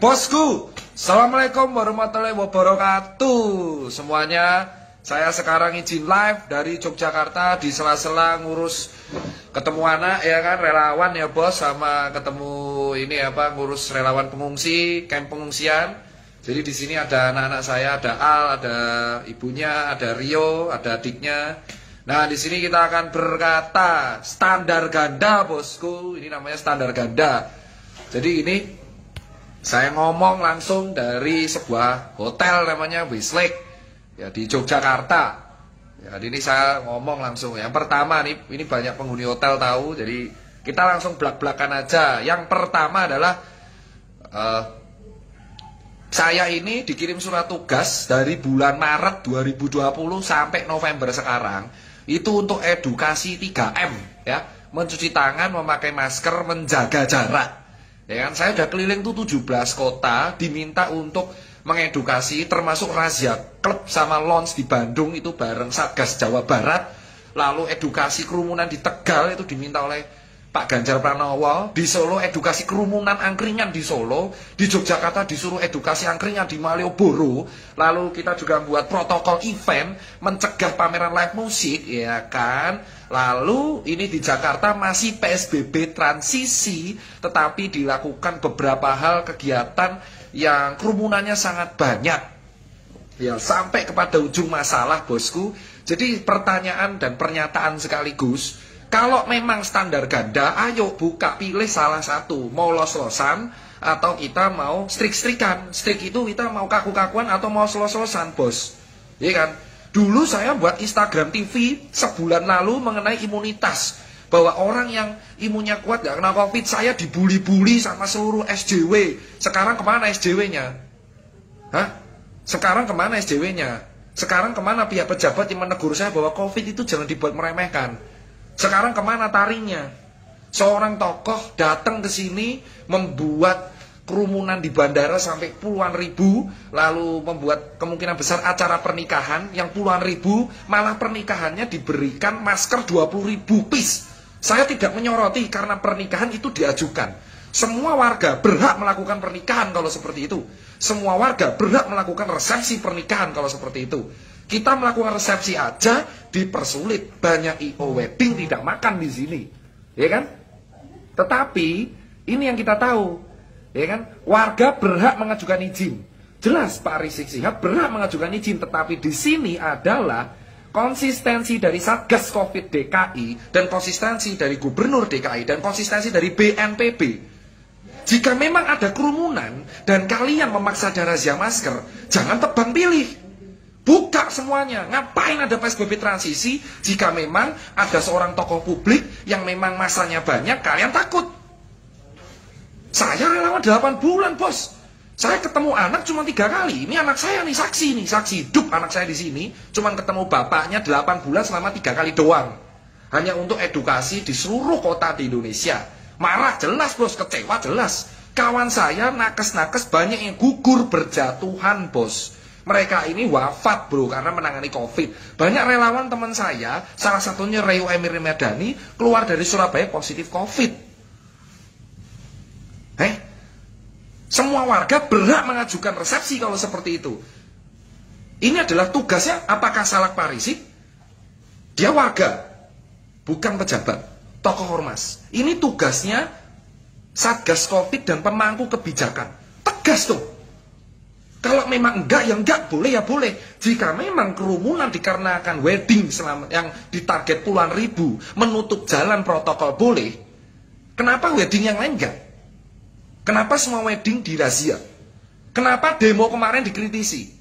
Bosku, Assalamualaikum warahmatullahi wabarakatuh semuanya. Saya sekarang izin live dari Yogyakarta di sela-sela ngurus ketemu anak ya kan, relawan ya bos, sama ketemu ini apa, ngurus relawan pengungsi, camp pengungsian. Jadi di sini ada anak-anak saya, ada Al, ada ibunya, ada Rio, ada adiknya. Nah, di sini kita akan berkata standar ganda bosku. Ini namanya standar ganda. Jadi ini saya ngomong langsung dari sebuah hotel namanya Westlake ya di Yogyakarta. Ya, ini saya ngomong langsung. Yang pertama nih, ini banyak penghuni hotel tahu, jadi kita langsung blak-blakan aja. Yang pertama adalah saya ini dikirim surat tugas dari bulan Maret 2020 sampai November sekarang. Itu untuk edukasi 3M ya, mencuci tangan, memakai masker, menjaga jarak. Ya kan, saya udah keliling tuh 17 kota, diminta untuk mengedukasi, termasuk razia klub sama lounge di Bandung itu bareng Satgas Jawa Barat. Lalu edukasi kerumunan di Tegal itu diminta oleh Pak Ganjar Pranowo. Di Solo edukasi kerumunan angkringan di Solo. Di Yogyakarta disuruh edukasi angkringan di Malioboro. Lalu kita juga buat protokol event, mencegah pameran live musik, ya kan. Lalu ini di Jakarta masih PSBB transisi, tetapi dilakukan beberapa hal kegiatan yang kerumunannya sangat banyak. Ya, sampai kepada ujung masalah bosku. Jadi pertanyaan dan pernyataan sekaligus, kalau memang standar ganda, ayo buka pilih salah satu, mau los-losan atau kita mau strik-strikan. Strik itu kita mau kaku-kakuan atau mau los-losan bos. Iya kan? Dulu saya buat Instagram TV sebulan lalu mengenai imunitas, bahwa orang yang imunnya kuat gak kena COVID. Saya dibully-bully sama seluruh SJW. Sekarang kemana SJW-nya? Hah? Sekarang kemana SJW-nya? Sekarang kemana pihak pejabat yang menegur saya bahwa COVID itu jangan dibuat meremehkan? Sekarang kemana taringnya? Seorang tokoh datang ke sini membuat kerumunan di bandara sampai puluhan ribu, lalu membuat kemungkinan besar acara pernikahan yang puluhan ribu, malah pernikahannya diberikan masker 20.000 piece. Saya tidak menyoroti karena pernikahan itu diajukan. Semua warga berhak melakukan pernikahan kalau seperti itu. Semua warga berhak melakukan resepsi pernikahan kalau seperti itu. Kita melakukan resepsi aja dipersulit. Banyak IO wedding tidak makan di sini, ya kan? Tetapi ini yang kita tahu, ya kan? Warga berhak mengajukan izin. Jelas Pak Rizik Sihab berhak mengajukan izin, tetapi di sini adalah konsistensi dari Satgas Covid DKI dan konsistensi dari Gubernur DKI dan konsistensi dari BNPB. Jika memang ada kerumunan dan kalian memaksa ada razia masker, jangan tebang pilih. Buka semuanya. Ngapain ada PSBB transisi jika memang ada seorang tokoh publik yang memang masanya banyak, kalian takut? Saya relawan 8 bulan bos. Saya ketemu anak cuma 3 kali. Ini anak saya nih, saksi hidup anak saya di sini. Cuma ketemu bapaknya 8 bulan selama 3 kali doang. Hanya untuk edukasi di seluruh kota di Indonesia. Marah jelas bos, kecewa jelas. Kawan saya nakes-nakes banyak yang gugur berjatuhan bos. Mereka ini wafat bro karena menangani COVID. Banyak relawan teman saya, salah satunya Rio Emir Medani, keluar dari Surabaya positif COVID. Semua warga berhak mengajukan resepsi kalau seperti itu. Ini adalah tugasnya. Apakah salah Pak Rizik? Dia warga, bukan pejabat, tokoh ormas. Ini tugasnya Satgas Covid dan pemangku kebijakan. Tegas tuh. Kalau memang enggak, ya enggak, boleh ya boleh. Jika memang kerumunan dikarenakan wedding yang ditarget puluhan ribu, menutup jalan protokol boleh, kenapa wedding yang lain enggak? Kenapa semua wedding dirazia? Kenapa demo kemarin dikritisi?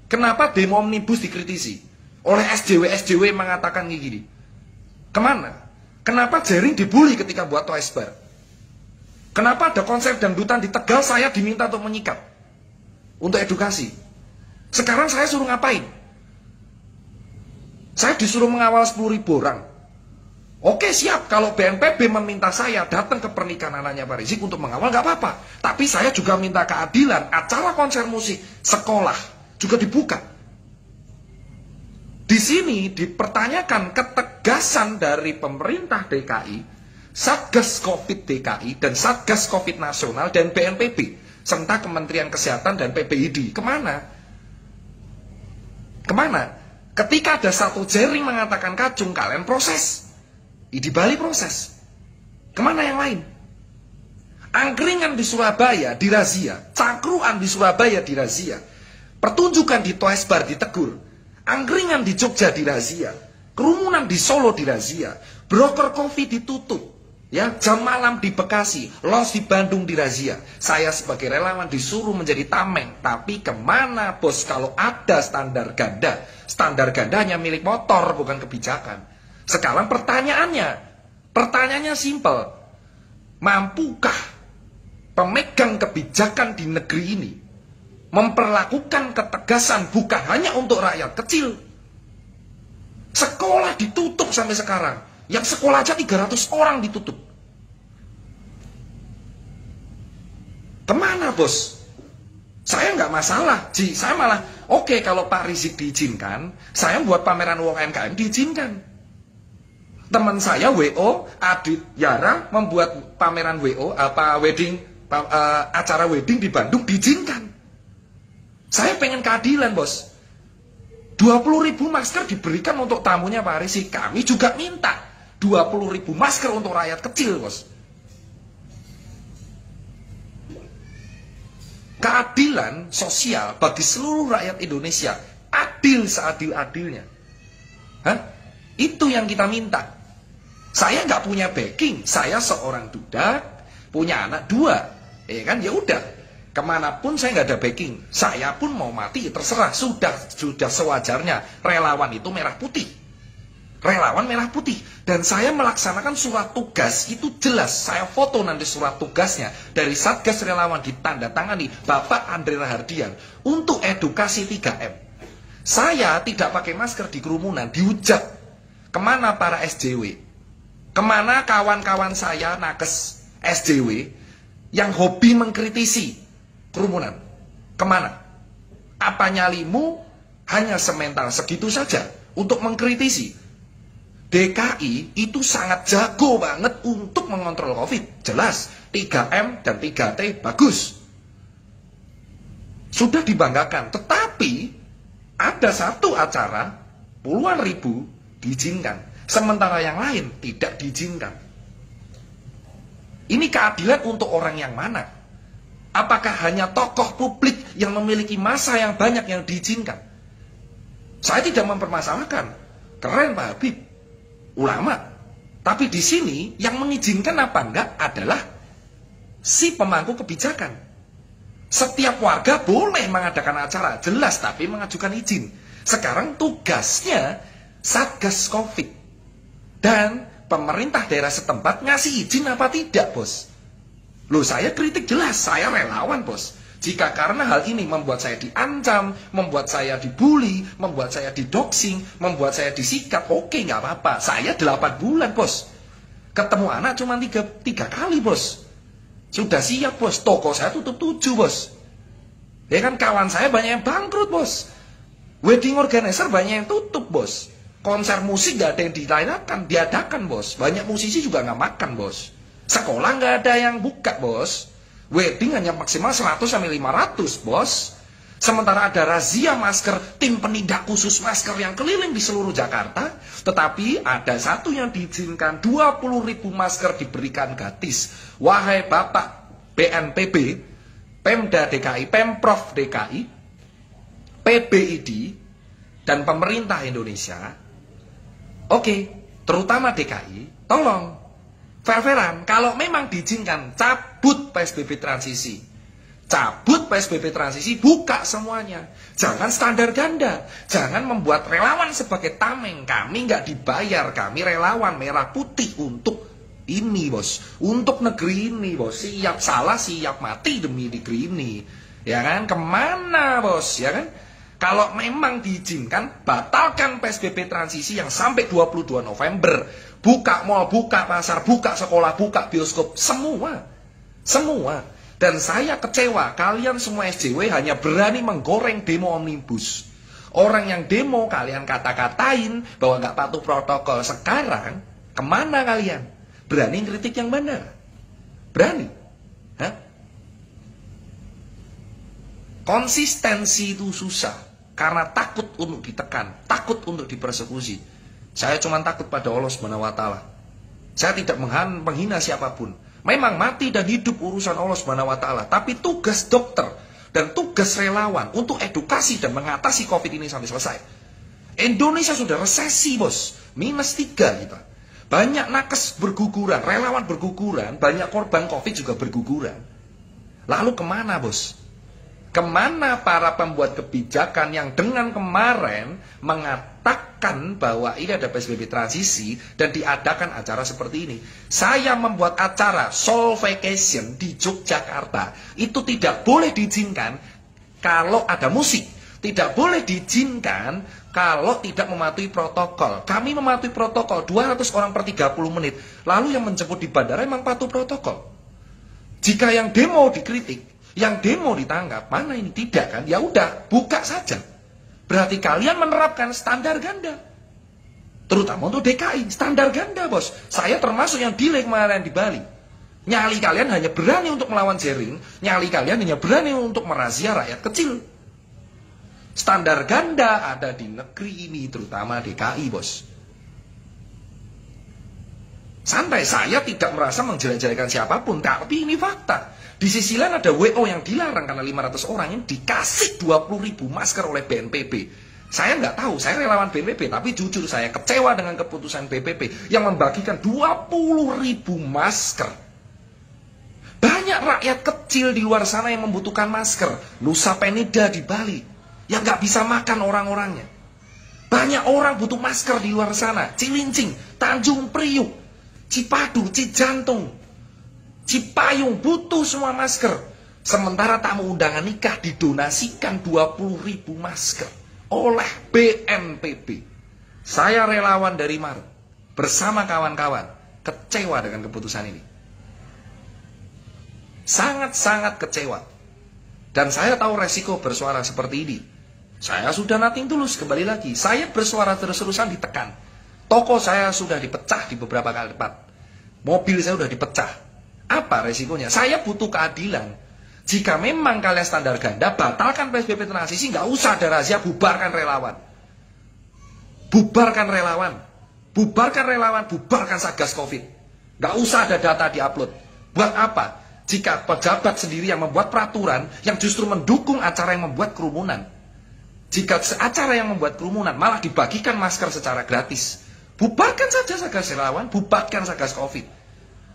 Kenapa demo omnibus dikritisi? Oleh SJW mengatakan gini. Kemana? Kenapa Jering dibully ketika buat Toys Bar? Kenapa ada konser dangdutan di Tegal saya diminta untuk menyikat? Untuk edukasi. Sekarang saya suruh ngapain? Saya disuruh mengawal 10.000 orang. Oke siap, kalau BNPB meminta saya datang ke pernikahan anaknya Pak Rizik untuk mengawal, gak apa-apa. Tapi saya juga minta keadilan. Acara konser musik, sekolah juga dibuka. Di sini dipertanyakan ketegasan dari pemerintah DKI, Satgas Covid DKI, dan Satgas Covid Nasional, dan BNPB. serta Kementerian Kesehatan dan PBID. Kemana? Kemana? Ketika ada satu jaring mengatakan kacung, kalian proses. Di Bali proses. Kemana yang lain? Angkringan di Surabaya dirazia, cangkruan di Surabaya dirazia, pertunjukan di Toys Bar ditegur, angkringan di Jogja dirazia, kerumunan di Solo dirazia, broker kopi ditutup, ya, jam malam di Bekasi, los di Bandung dirazia. Saya sebagai relawan disuruh menjadi tameng, tapi kemana bos kalau ada standar ganda? Standar ganda hanya milik motor, bukan kebijakan. Sekarang pertanyaannya simpel, mampukah pemegang kebijakan di negeri ini memperlakukan ketegasan bukan hanya untuk rakyat kecil? Sekolah ditutup sampai sekarang. Yang sekolah aja 300 orang ditutup. Kemana bos? Saya nggak masalah, saya malah oke kalau Pak Rizik diizinkan, saya buat pameran UMKM diizinkan. Teman saya WO, Adit Yara membuat pameran WO, acara wedding di Bandung diizinkan. Saya pengen keadilan bos. 20.000 masker diberikan untuk tamunya Pak Rizik. Kami juga minta 20.000 masker untuk rakyat kecil bos. Keadilan sosial bagi seluruh rakyat Indonesia, adil seadil-adilnya. Itu yang kita minta. Saya nggak punya backing, saya seorang duda, punya anak 2, ya kan, ya udah, kemanapun saya nggak ada backing, saya pun mau mati terserah, sudah sewajarnya. Relawan itu merah putih, relawan merah putih, dan saya melaksanakan surat tugas itu jelas, saya foto nanti surat tugasnya dari Satgas Relawan ditandatangani Bapak Andre Rahardian untuk edukasi 3M. Saya tidak pakai masker di kerumunan, dihujat. Kemana para SJW? Kemana kawan-kawan saya nakes SJW yang hobi mengkritisi kerumunan? Kemana? Apa nyalimu hanya semental segitu saja untuk mengkritisi? DKI itu sangat jago banget untuk mengontrol COVID. Jelas, 3M dan 3T bagus. Sudah dibanggakan. Tetapi ada satu acara puluhan ribu diizinkan. Sementara yang lain tidak diizinkan. Ini keadilan untuk orang yang mana? Apakah hanya tokoh publik yang memiliki massa yang banyak yang diizinkan? Saya tidak mempermasalahkan. Keren Pak Habib, ulama. Tapi di sini yang mengizinkan apa enggak adalah si pemangku kebijakan. Setiap warga boleh mengadakan acara, jelas, tapi mengajukan izin. Sekarang tugasnya Satgas Covid dan pemerintah daerah setempat ngasih izin apa tidak, bos? Loh, saya kritik jelas, saya relawan, bos. Jika karena hal ini membuat saya diancam, membuat saya dibully, membuat saya didoxing, membuat saya disikat, oke, nggak apa-apa. Saya 8 bulan, bos. Ketemu anak cuma 3 kali, bos. Sudah siap, bos. Toko saya tutup 7, bos. Ya kan, kawan saya banyak yang bangkrut, bos. Wedding organizer banyak yang tutup, bos. Konser musik gak ada yang diadakan, bos. Banyak musisi juga gak makan, bos. Sekolah gak ada yang buka, bos. Wedding hanya maksimal 100-500, bos. Sementara ada razia masker, tim penindak khusus masker yang keliling di seluruh Jakarta. Tetapi ada satu yang diizinkan, 20.000 masker diberikan gratis. Wahai Bapak BNPB, Pemda DKI, Pemprov DKI, PBID, dan pemerintah Indonesia, oke, terutama DKI, tolong, fair-fairan, kalau memang diizinkan, cabut PSBB transisi. Cabut PSBB transisi, buka semuanya. Jangan standar ganda. Jangan membuat relawan sebagai tameng. Kami nggak dibayar, kami relawan merah putih untuk ini, bos. Untuk negeri ini, bos. Siap salah, siap mati demi negeri ini. Ya kan? Kemana, bos? Ya kan? Kalau memang diizinkan, batalkan PSBB transisi yang sampai 22 November. Buka mal, buka pasar, buka sekolah, buka bioskop. Semua. Semua. Dan saya kecewa, kalian semua SJW hanya berani menggoreng demo omnibus. Orang yang demo kalian kata-katain bahwa nggak patuh protokol. Sekarang, kemana kalian? Berani kritik yang benar? Berani? Hah? Konsistensi itu susah karena takut untuk ditekan, takut untuk dipersekusi. Saya cuma takut pada Allah Subhanahu wa taala. Saya tidak menghina siapapun. Memang mati dan hidup urusan Allah Subhanahu wa taala, tapi tugas dokter dan tugas relawan untuk edukasi dan mengatasi Covid ini sampai selesai. Indonesia sudah resesi, Bos. -3 kita. Banyak nakes berguguran, relawan berguguran, banyak korban Covid juga berguguran. Lalu kemana, Bos? Kemana para pembuat kebijakan yang dengan kemarin mengatakan bahwa ini ada PSBB transisi dan diadakan acara seperti ini? Saya membuat acara Soul Vacation di Yogyakarta. Itu tidak boleh diizinkan kalau ada musik. Tidak boleh diizinkan kalau tidak mematuhi protokol. Kami mematuhi protokol 200 orang per 30 menit. Lalu yang menjemput di bandara memang patuh protokol. Jika yang demo dikritik, yang demo ditangkap, mana ini tidak kan? Ya udah, buka saja. Berarti kalian menerapkan standar ganda. Terutama untuk DKI, standar ganda, Bos. Saya termasuk yang delay kemarin di Bali. Nyali kalian hanya berani untuk melawan jaring, nyali kalian hanya berani untuk merazia rakyat kecil. Standar ganda ada di negeri ini, terutama DKI, Bos. Santai, saya tidak merasa menjelek-jelekan siapapun, tapi ini fakta. Di sisi lain ada WO yang dilarang karena 500 orang yang dikasih 20.000 masker oleh BNPB. Saya nggak tahu, saya relawan BNPB, tapi jujur saya kecewa dengan keputusan BNPB yang membagikan 20.000 masker. Banyak rakyat kecil di luar sana yang membutuhkan masker. Nusa Penida di Bali yang nggak bisa makan orang-orangnya. Banyak orang butuh masker di luar sana. Cilincing, Tanjung Priuk, Cipadu, Cijantung, Cipayung butuh semua masker. Sementara tamu undangan nikah didonasikan 20.000 masker oleh BNPB. Saya relawan dari Maret bersama kawan-kawan kecewa dengan keputusan ini. Sangat-sangat kecewa. Dan saya tahu resiko bersuara seperti ini. Saya sudah nothing tulus, kembali lagi. Saya bersuara terus-terusan ditekan. Toko saya sudah dipecah di beberapa kali tempat. Mobil saya sudah dipecah. Apa resikonya? Saya butuh keadilan. Jika memang kalian standar ganda, batalkan PSBB transisi, nggak usah ada razia, bubarkan relawan. Bubarkan relawan. Bubarkan relawan, bubarkan Satgas Covid. Nggak usah ada data diupload. Buat apa? Jika pejabat sendiri yang membuat peraturan, yang justru mendukung acara yang membuat kerumunan. Jika acara yang membuat kerumunan, malah dibagikan masker secara gratis. Bubarkan saja Satgas relawan, bubarkan Satgas Covid.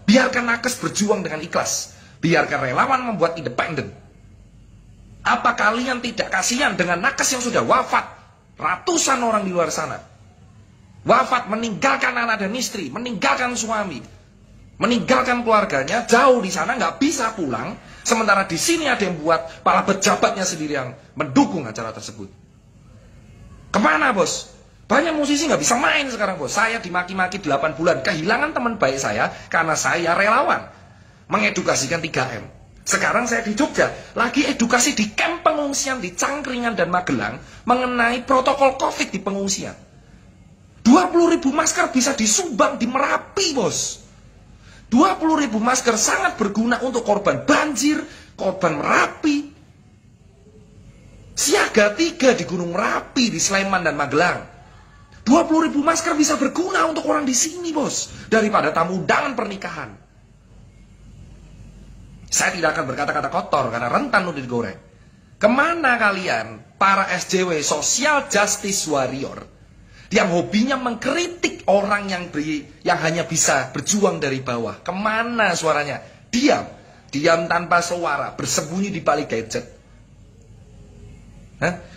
Biarkan nakes berjuang dengan ikhlas. Biarkan relawan membuat independen. Apa kalian tidak kasihan dengan nakes yang sudah wafat? Ratusan orang di luar sana. Wafat meninggalkan anak dan istri, meninggalkan suami, meninggalkan keluarganya, jauh di sana, nggak bisa pulang. Sementara di sini ada yang buat para pejabatnya sendiri yang mendukung acara tersebut. Kemana, Bos? Banyak musisi nggak bisa main sekarang, Bos. Saya dimaki-maki 8 bulan. Kehilangan teman baik saya karena saya relawan mengedukasikan 3M. Sekarang saya di Jogja, lagi edukasi di kamp pengungsian di Cangkringan dan Magelang mengenai protokol Covid di pengungsian. 20.000 masker bisa disumbang di Merapi, Bos. 20.000 masker sangat berguna untuk korban banjir, korban Merapi. Siaga 3 di Gunung Merapi, di Sleman dan Magelang. 20.000 masker bisa berguna untuk orang di sini, Bos, daripada tamu undangan pernikahan. Saya tidak akan berkata-kata kotor karena rentan untuk digoreng. Kemana kalian, para SJW, social justice warrior, yang hobinya mengkritik orang yang hanya bisa berjuang dari bawah? Kemana suaranya? Diam, diam tanpa suara, bersembunyi di balik gadget.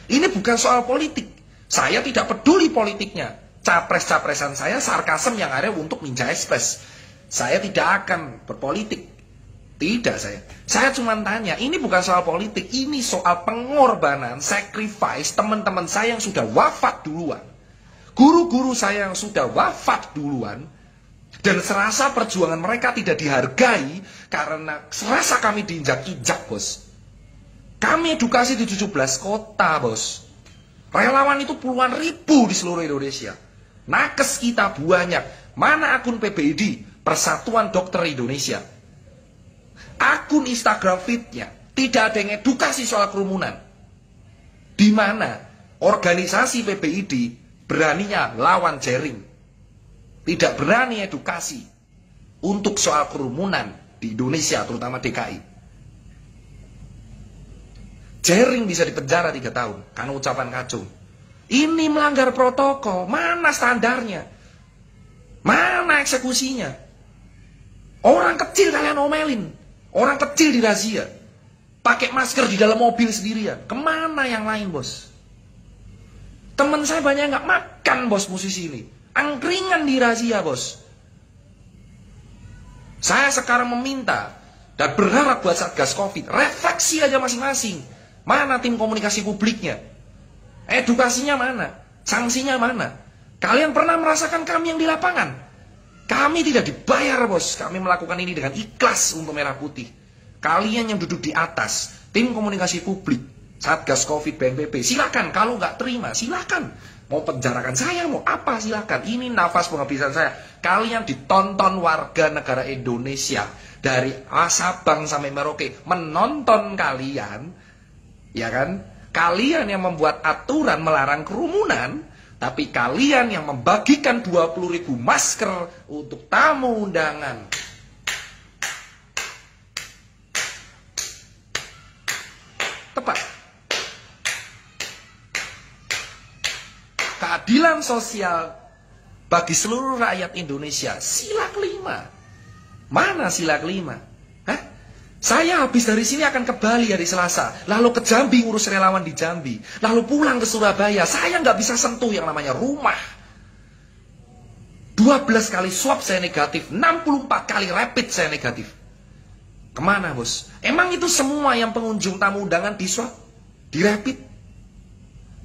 Ini bukan soal politik. Saya tidak peduli politiknya. Capres-capresan saya sarkasem yang ada untuk Ninja Express. Saya tidak akan berpolitik. Tidak saya. Saya cuma tanya, ini bukan soal politik, ini soal pengorbanan, sacrifice teman-teman saya yang sudah wafat duluan. Guru-guru saya yang sudah wafat duluan. Dan serasa perjuangan mereka tidak dihargai karena serasa kami diinjak-injak, Bos. Kami edukasi di 17 kota, Bos. Relawan itu puluhan ribu di seluruh Indonesia. Nakes kita banyak. Mana akun PBID, Persatuan Dokter Indonesia? Akun Instagram feed-nya Tidak ada yang edukasi soal kerumunan. Di mana organisasi PBID beraninya lawan jaring. Tidak berani edukasi untuk soal kerumunan di Indonesia, terutama DKI. Jaring bisa dipenjara 3 tahun karena ucapan kacung. Ini melanggar protokol. Mana standarnya? Mana eksekusinya? Orang kecil kalian omelin. Orang kecil dirazia. Pakai masker di dalam mobil sendirian. Kemana yang lain, bos? Teman saya banyak yang nggak makan, bos, musisi ini. Angkringan dirazia, bos. Saya sekarang meminta dan berharap buat Satgas Covid, refleksi aja masing-masing. Mana tim komunikasi publiknya? Edukasinya mana? Sanksinya mana? Kalian pernah merasakan kami yang di lapangan? Kami tidak dibayar, bos. Kami melakukan ini dengan ikhlas untuk Merah Putih. Kalian yang duduk di atas, tim komunikasi publik, Satgas Covid, BNPB, silakan. Kalau nggak terima, silakan. Mau penjarakan saya, mau apa, silakan. Ini nafas penghabisan saya. Kalian ditonton warga negara Indonesia dari Sabang sampai Merauke, menonton kalian, ya kan? Kalian yang membuat aturan melarang kerumunan, tapi kalian yang membagikan 20.000 masker untuk tamu undangan. Tepat. Keadilan sosial bagi seluruh rakyat Indonesia. Sila kelima. Mana sila kelima? Hah? Saya habis dari sini akan ke Bali hari Selasa. Lalu ke Jambi ngurus relawan di Jambi. Lalu pulang ke Surabaya. Saya nggak bisa sentuh yang namanya rumah. 12 kali swab saya negatif. 64 kali rapid saya negatif. Kemana, bos? Emang itu semua yang pengunjung tamu undangan di swab? Di rapid?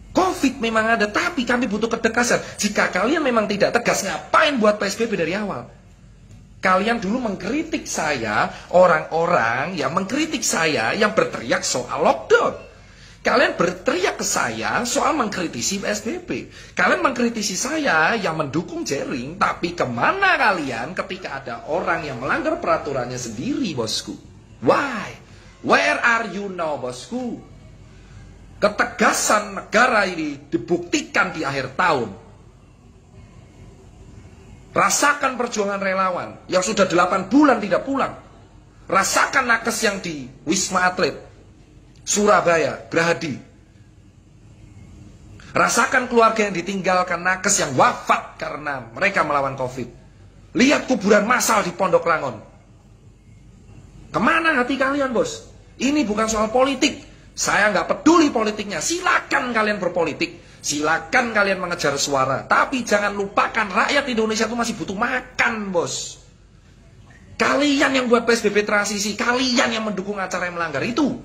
Covid memang ada, tapi kami butuh ketegasan. Jika kalian memang tidak tegas, ngapain buat PSBB dari awal? Kalian dulu mengkritik saya, orang-orang yang mengkritik saya, yang berteriak soal lockdown. Kalian berteriak ke saya soal mengkritisi PSBB. Kalian mengkritisi saya yang mendukung jaring, tapi kemana kalian ketika ada orang yang melanggar peraturannya sendiri, bosku? Why? Where are you now, bosku? Ketegasan negara ini dibuktikan di akhir tahun. Rasakan perjuangan relawan yang sudah 8 bulan tidak pulang. Rasakan nakes yang di Wisma Atlet, Surabaya, Gerahadi. Rasakan keluarga yang ditinggalkan nakes yang wafat karena mereka melawan Covid. Lihat kuburan massal di Pondok Rangon. Kemana hati kalian, bos? Ini bukan soal politik. Saya nggak peduli politiknya. Silakan kalian berpolitik. Silakan kalian mengejar suara. Tapi jangan lupakan rakyat Indonesia itu masih butuh makan, bos. Kalian yang buat PSBB transisi, kalian yang mendukung acara yang melanggar itu.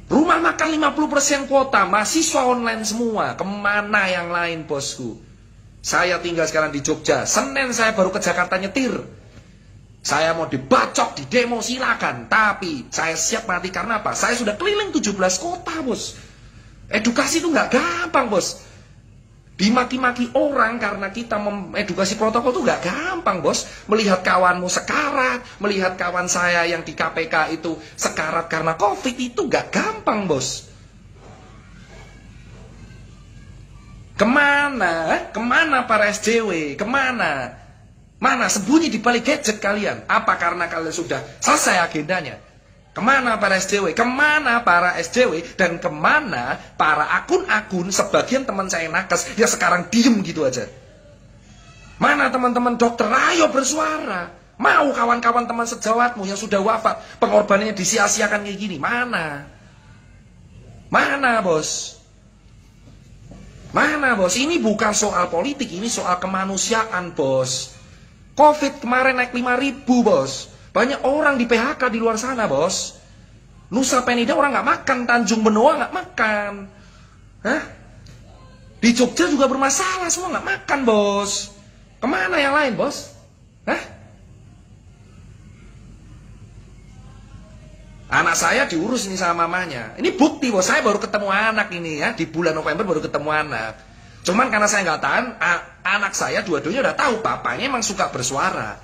Rumah makan 50% kuota, mahasiswa online semua. Kemana yang lain, bosku? Saya tinggal sekarang di Jogja. Senin saya baru ke Jakarta nyetir. Saya mau dibacok, di demo, silakan. Tapi saya siap mati karena apa? Saya sudah keliling 17 kota, bos. Edukasi itu nggak gampang, bos. Dimaki-maki orang karena kita mengedukasi protokol itu nggak gampang, bos. Melihat kawanmu sekarat, melihat kawan saya yang di KPK itu sekarat karena Covid itu nggak gampang, bos. Kemana? Kemana para SJW? Kemana? Mana sembunyi di balik gadget kalian? Apa karena kalian sudah selesai agendanya? Kemana para SJW? Kemana para SJW? Dan kemana para akun-akun sebagian teman saya nakes yang sekarang diem gitu aja? Mana teman-teman dokter? Ayo bersuara. Mau kawan-kawan teman sejawatmu yang sudah wafat, pengorbanannya disia-siakan kayak gini? Mana? Mana, bos? Mana, bos? Ini bukan soal politik, ini soal kemanusiaan, bos. Covid kemarin naik 5.000, bos. Banyak orang di PHK di luar sana, bos. Nusa Penida orang nggak makan, Tanjung Benoa nggak makan. Hah? Di Jogja juga bermasalah, semua nggak makan, bos. Kemana yang lain, bos? Hah? Anak saya diurus ini sama mamanya. Ini bukti, bos. Saya baru ketemu anak ini ya. Di bulan November baru ketemu anak. Cuman karena saya nggak tahan, anak saya dua-duanya udah tahu bapaknya emang suka bersuara.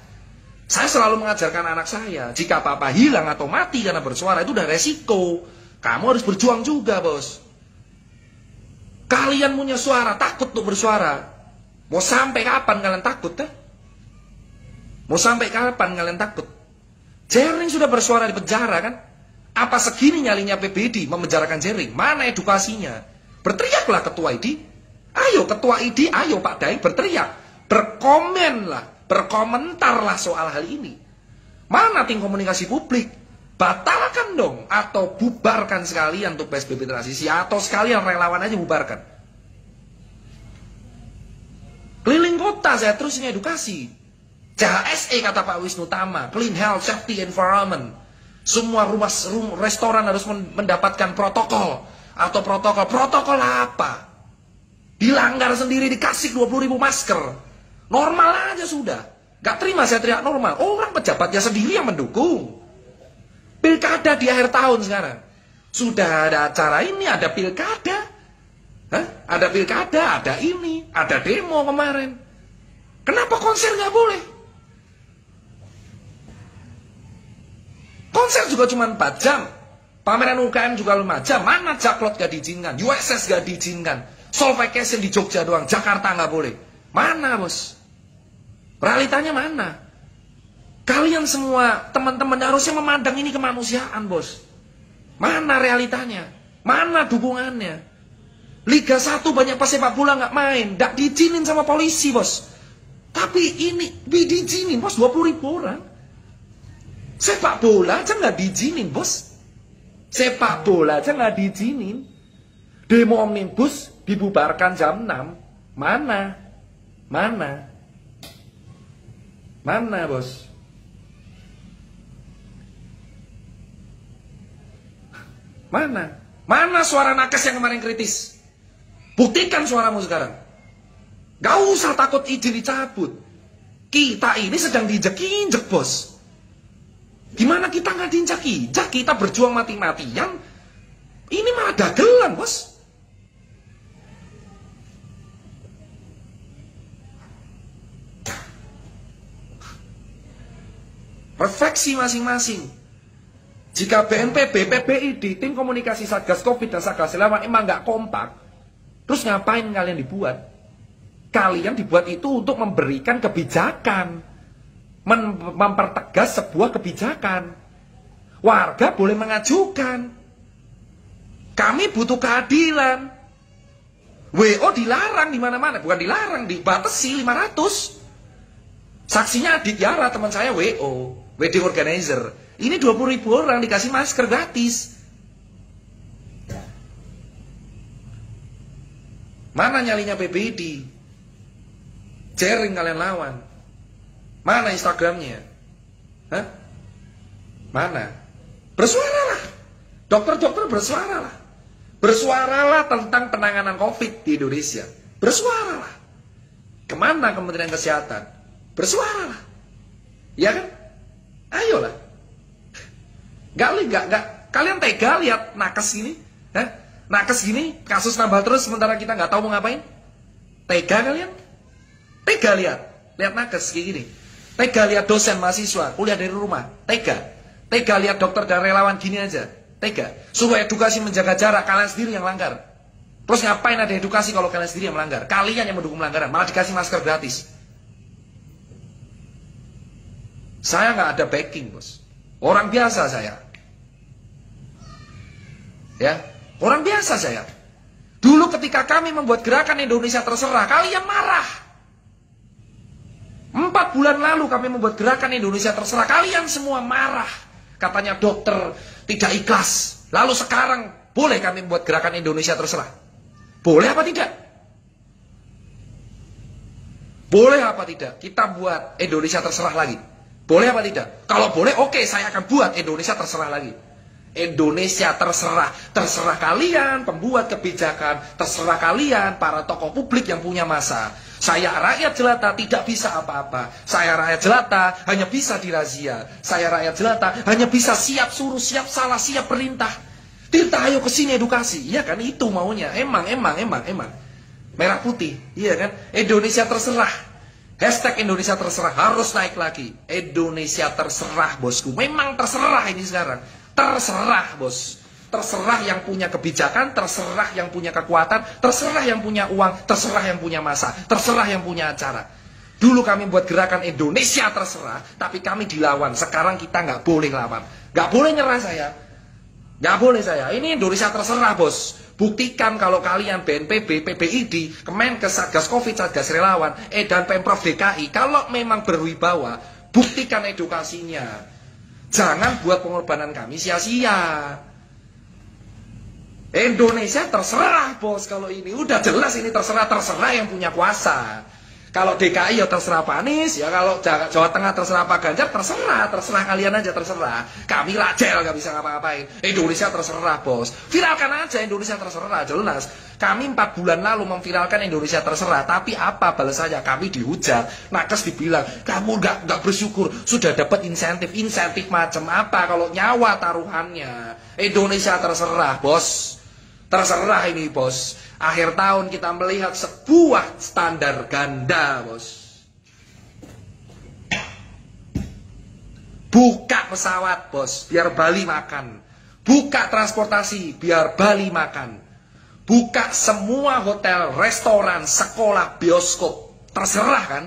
Saya selalu mengajarkan anak saya, jika apa-apa hilang atau mati karena bersuara itu udah resiko. Kamu harus berjuang juga, bos. Kalian punya suara, takut untuk bersuara. Mau sampai kapan kalian takut, ya? Mau sampai kapan kalian takut? Jering sudah bersuara di penjara, kan? Apa segini nyalinya PBD memenjarakan Jering? Mana edukasinya? Berteriaklah ketua ID. Ayo ketua ID, ayo Pak Daeng berteriak. Berkomenlah, berkomentarlah soal hal ini. Mana tim komunikasi publik? Batalkan dong, atau bubarkan sekalian untuk PSBB transisi, atau sekalian relawan aja bubarkan. Keliling kota saya terus ini edukasi. CHSE kata Pak Wisnu Tama, Clean Health, Safety, Environment. Semua restoran harus mendapatkan protokol. Atau protokol apa? Dilanggar sendiri dikasih 20.000 masker. Normal aja sudah. Gak terima saya teriak normal. Orang pejabatnya sendiri yang mendukung. Pilkada di akhir tahun sekarang. Sudah ada acara ini, ada pilkada. Hah? Ada pilkada, ada ini, ada demo kemarin. Kenapa konser gak boleh? Konser juga cuma 4 jam. Pameran UKM juga 5 jam. Mana Jaklot gak diizinkan? USS gak diizinkan. Soul Vacation di Jogja doang. Jakarta gak boleh. Mana, bos? Realitanya mana? Kalian semua teman-teman harusnya memandang ini kemanusiaan, bos. Mana realitanya? Mana dukungannya? Liga 1 banyak pesepak bola gak main. Gak diizinin sama polisi, bos. Tapi ini diizinin, bos. 20.000 orang. Sepak bola aja nggak diizinin, bos. Sepak bola aja nggak diizinin. Demo omnibus dibubarkan jam 6. Mana? Mana? Mana, bos? Mana? Mana suara nakes yang kemarin kritis? Buktikan suaramu sekarang. Gak usah takut izin dicabut. Kita ini sedang diinjek-injek, bos. Gimana kita nggak diinjak-injak? Kita berjuang mati-matian. Ini malah dagelan, bos. Refleksi masing-masing. Jika BNPB, PBID, tim komunikasi Satgas Covid dan Satgas Relawan emang nggak kompak, terus ngapain kalian dibuat? Kalian dibuat itu untuk memberikan kebijakan, mempertegas sebuah kebijakan. Warga boleh mengajukan. Kami butuh keadilan. WO dilarang di mana-mana, bukan dilarang, dibatasi 500. Saksinya Adit Yara, teman saya WO, wedding organizer. Ini 20.000 orang dikasih masker gratis. Mana nyalinya PBD? Jering kalian lawan. Mana Instagramnya? Hah? Mana? Bersuaralah. Dokter-dokter bersuaralah. Bersuaralah tentang penanganan COVID di Indonesia. Bersuaralah. Kemana Kementerian Kesehatan? Bersuaralah. Ya kan? Ayolah. Gak. Kalian tega lihat nakes gini? Hah? Nakes gini, kasus nambah terus sementara kita nggak tahu mau ngapain? Tega kalian? Tega lihat nakes kayak gini. Tega lihat dosen mahasiswa kuliah dari rumah. Tega lihat dokter dan relawan gini aja. Tega. Suruh edukasi menjaga jarak, kalian sendiri yang langgar. Terus ngapain ada edukasi kalau kalian sendiri yang melanggar? Kalian yang mendukung pelanggaran, malah dikasih masker gratis. Saya nggak ada backing, bos. Orang biasa saya. Ya, orang biasa saya. Dulu ketika kami membuat gerakan Indonesia Terserah, kalian marah. 4 bulan lalu kami membuat gerakan Indonesia Terserah, kalian semua marah. Katanya dokter tidak ikhlas. Lalu sekarang boleh kami membuat gerakan Indonesia Terserah? Boleh apa tidak? Boleh apa tidak? Kita buat Indonesia Terserah lagi. Boleh apa tidak? Kalau boleh, oke, saya akan buat Indonesia Terserah lagi. Indonesia terserah. Terserah kalian pembuat kebijakan, terserah kalian para tokoh publik yang punya masa. Saya rakyat jelata tidak bisa apa-apa. Saya rakyat jelata hanya bisa dirazia. Saya rakyat jelata hanya bisa siap suruh, siap salah, siap perintah. Tirta ayo ke sini edukasi. Iya kan, itu maunya. Emang. Merah putih. Iya kan? Indonesia terserah. Hashtag Indonesia terserah harus naik lagi. Indonesia terserah, bosku. Memang terserah ini sekarang. Terserah, bos. Terserah yang punya kebijakan, terserah yang punya kekuatan, terserah yang punya uang, terserah yang punya masa, terserah yang punya acara. Dulu kami buat gerakan Indonesia terserah, tapi kami dilawan. Sekarang kita nggak boleh lawan. Nggak boleh nyerah saya. Nggak boleh saya. Ini Indonesia terserah, bos. Buktikan kalau kalian BNPB, PBID, Kemenkes, Satgas Covid, Satgas Relawan, dan Pemprov DKI, kalau memang berwibawa, buktikan edukasinya. Jangan buat pengorbanan kami sia-sia. Indonesia terserah, bos. Kalau ini udah jelas ini terserah yang punya kuasa. Kalau DKI ya terserah Pak Anies, ya kalau Jawa Tengah terserah Pak Ganjar, terserah kalian aja terserah. Kami lajel gak bisa ngapa-ngapain. Indonesia terserah, bos. Viralkan aja Indonesia terserah, jelas. Kami 4 bulan lalu memviralkan Indonesia terserah, tapi apa balasannya? Kami dihujat. Nakes dibilang, kamu gak bersyukur, sudah dapat insentif macam apa kalau nyawa taruhannya. Indonesia terserah, bos. Terserah ini, bos. Akhir tahun kita melihat sebuah standar ganda, bos. Buka pesawat, bos, biar Bali makan. Buka transportasi, biar Bali makan. Buka semua hotel, restoran, sekolah, bioskop. Terserah kan?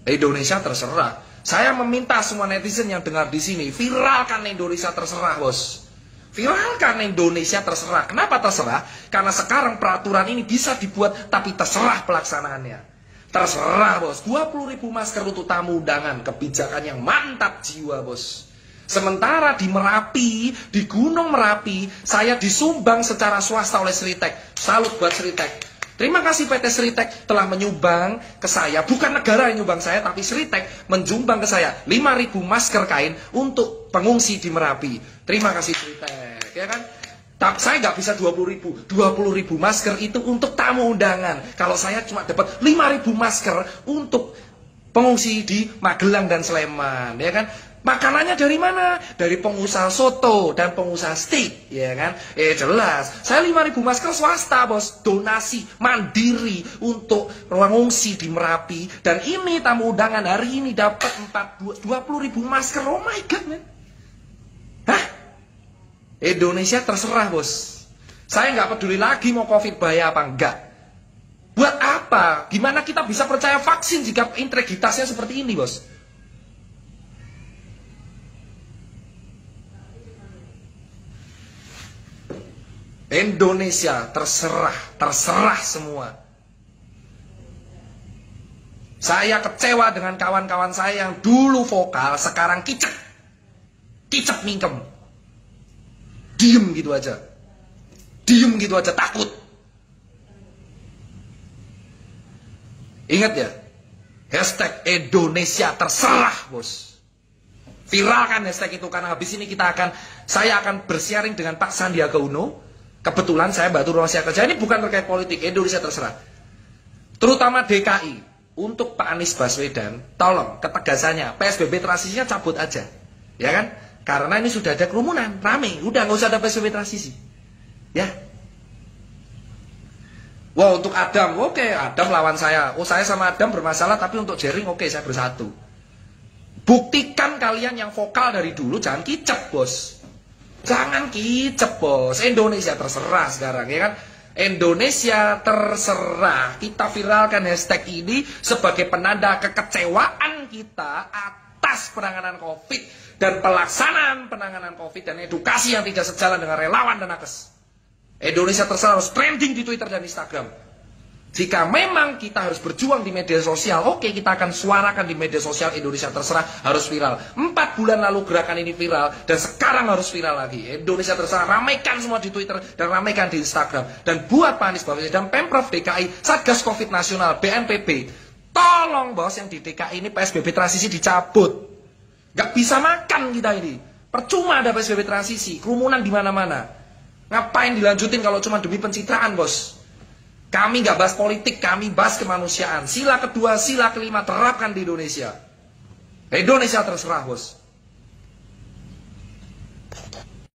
Indonesia terserah. Saya meminta semua netizen yang dengar di sini, viralkan Indonesia terserah, bos. Viralkan Indonesia terserah. Kenapa terserah? Karena sekarang peraturan ini bisa dibuat, tapi terserah pelaksanaannya. Terserah, bos. 20.000 masker untuk tamu undangan. Kebijakan yang mantap jiwa, bos. Sementara di Merapi, di Gunung Merapi, saya disumbang secara swasta oleh Sritek. Salut buat Sritek. Terima kasih PT Sritek telah menyumbang ke saya. Bukan negara yang nyumbang saya, tapi Sritek menyumbang ke saya 5.000 masker kain untuk pengungsi di Merapi. Terima kasih Sritek, ya kan? Saya nggak bisa 20.000. 20.000 masker itu untuk tamu undangan. Kalau saya cuma dapat 5.000 masker untuk pengungsi di Magelang dan Sleman, ya kan? Makanannya dari mana? Dari pengusaha soto dan pengusaha steak, ya kan? Jelas. Saya 5.000 masker swasta, bos. Donasi mandiri untuk pengungsi di Merapi. Dan ini tamu undangan hari ini dapat 20.000 masker. Oh my god, man. Hah? Indonesia terserah, bos. Saya nggak peduli lagi mau COVID bahaya apa enggak. Buat apa? Gimana kita bisa percaya vaksin jika integritasnya seperti ini, bos? Indonesia terserah semua. Saya kecewa dengan kawan-kawan saya yang dulu vokal, sekarang kicep mingkem. Diem gitu aja, takut. Ingat ya, hashtag Indonesia terserah, bos. Viralkan hashtag itu, karena habis ini saya akan bersharing dengan Pak Sandiaga Uno. Kebetulan saya bantu rahasia kerja, ini bukan terkait politik, Indonesia terserah. Terutama DKI, untuk Pak Anies Baswedan, tolong ketegasannya, PSBB transisinya cabut aja. Ya kan? Karena ini sudah ada kerumunan, rame, udah nggak usah ada PSBB transisi. Ya. Wah, untuk Adam, oke, Adam lawan saya. Oh, saya sama Adam bermasalah, tapi untuk Jering, oke, saya bersatu. Buktikan kalian yang vokal dari dulu, jangan kicep, bos. Jangan kicep, bos. Indonesia terserah sekarang, ya kan? Indonesia terserah. Kita viralkan hashtag ini sebagai penanda kekecewaan kita atas penanganan COVID dan pelaksanaan penanganan COVID dan edukasi yang tidak sejalan dengan relawan dan nakes. Indonesia terserah harus trending di Twitter dan Instagram. Jika memang kita harus berjuang di media sosial, oke, kita akan suarakan di media sosial. Indonesia terserah harus viral. 4 bulan lalu gerakan ini viral, dan sekarang harus viral lagi. Indonesia terserah, ramaikan semua di Twitter dan ramaikan di Instagram. Dan buat Pak Anies Baswedan dan Pemprov DKI, Satgas Covid Nasional, BNPB, tolong, bos, yang di DKI ini PSBB transisi dicabut. Gak bisa makan kita ini. Percuma ada PSBB transisi, kerumunan di mana-mana. Ngapain dilanjutin kalau cuma demi pencitraan, bos? Kami nggak bahas politik, kami bahas kemanusiaan. Sila kedua, sila kelima terapkan di Indonesia. Indonesia terserah, bos.